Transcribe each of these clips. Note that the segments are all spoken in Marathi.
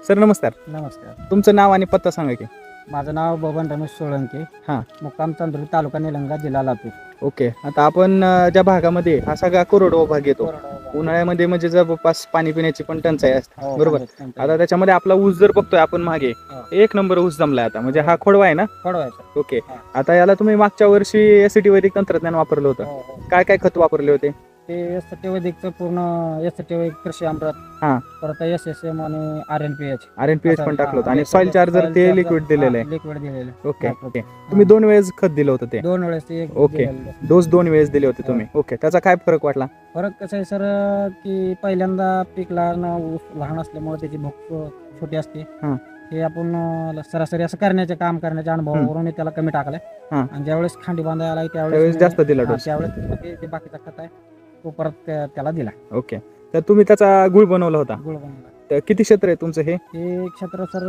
सर नमस्कार. नमस्कार. तुमचं नाव आणि पत्ता सांगा की. माझं नाव बबन रमेश सोळंके. हां. मुक्काम चांदोली, तालुका निलंगा, जिल्हा लातूर. ओके. आता आपण ज्या भागामध्ये हा सगळा कोरडवाहू भाग येतो, उन्हाळ्यामध्ये म्हणजे जवळपास पाणी पिण्याची पण टंचाई असते, हो, बरोबर. आता त्याच्यामध्ये आपला ऊस जर बघतोय आपण मागे, हो. एक नंबर ऊस जमलाय आता, म्हणजे हा खोडवा आहे ना. पडवायचं. ओके. हा. आता याला तुम्ही मागच्या वर्षी एसटी वैदिक तंत्रज्ञान वापरलं होतं. काय काय खत वापरले होते? ते एस वैदिकचं पूर्ण वैदिक कृषी अमृत, हां. परत SSM आणि RNPH RNPH पण टाकलं होतं आणि सॉइल चार्जर ते लिक्विड दिलेलं आहे. लिक्विड दिलेलं. ओके. तुम्ही 2 वेळेस खत दिलं होतं ते. 2 वेळेस ते एक ओके. दिलेलं. डोस 2 वेळेस दिले होते तुम्ही. ओके. त्याचा काय फरक वाटला? फरक कसं आहे सर, की पहिल्यांदा पीक ऊस लहान असल्यामुळे त्याची भूक छोटी असते. हां. हे आपण सरासरी असं काम करण्याच्या अनुभवावरून मी त्याला कमी टाकलंय. हां. आणि ज्यावेळेस खांडी बांधायला आला त्यावेळेस जास्त दिला डोस. त्यावेळेस ते बाकीचा खत आहे तो परत त्याला दिला. ओके. तर तुम्ही त्याचा गुळ बनवला होता. गुळ बनवला. तर किती क्षेत्र आहे तुमचं हे? हे क्षेत्र सर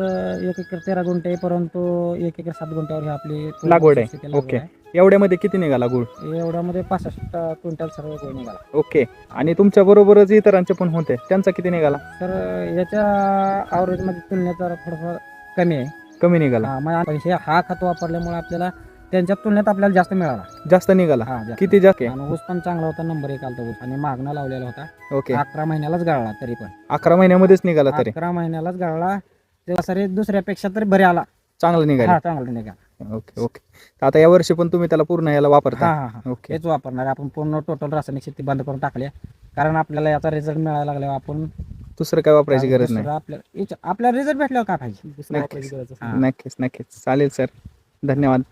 1 एकर 13 गुंठे, परंतु 1 एकर 7 गुंठ्यावर हे आपली लागवड आहे. ओके. एवढ्यामध्ये किती निघाला गुळ? एवढ्यामध्ये 65 क्विंटल सर्व गुळ निघाला. ओके. आणि तुमच्या बरोबरच इतरांचे पण होते, त्यांचा किती निघाला? तर याच्या ॲव्हरेजमध्ये तुलनेत जरा थोडंफार कमी आहे. कमी निघाला. हा खत वापरल्यामुळे आपल्याला त्यांच्या तुलनेत आपल्याला जास्त मिळाला. जास्त निघाला. जास्त. किती जास्त? आणि ऊस पण चांगला होता, नंबर 1 आलता ऊस. आणि मागणं लावलेला होता. ओके. 11 महिन्यालाच गाळला तरी पण. 11 महिन्यामध्येच निघाला तरी 11 महिन्यालाच गाळला. तेव्हा सर दुसऱ्यापेक्षा तरी बरे आला. चांगला निघाला. चांगला निघाला. ओके. ओके. तर आता या वर्षी पण तुम्ही त्याला पूर्ण याला वापरता? ओके. हेच वापरणार. आपण पूर्ण टोटल रासायनिक शेती बंद करून टाकली, कारण आपल्याला याचा रिझल्ट मिळायला लागल्यावर आपण दुसरं काय वापरायची गरज नाही. आपल्याला रिझल्ट भेटल्यावर काय पाहिजे. नक्कीच. चालेल सर. धन्यवाद.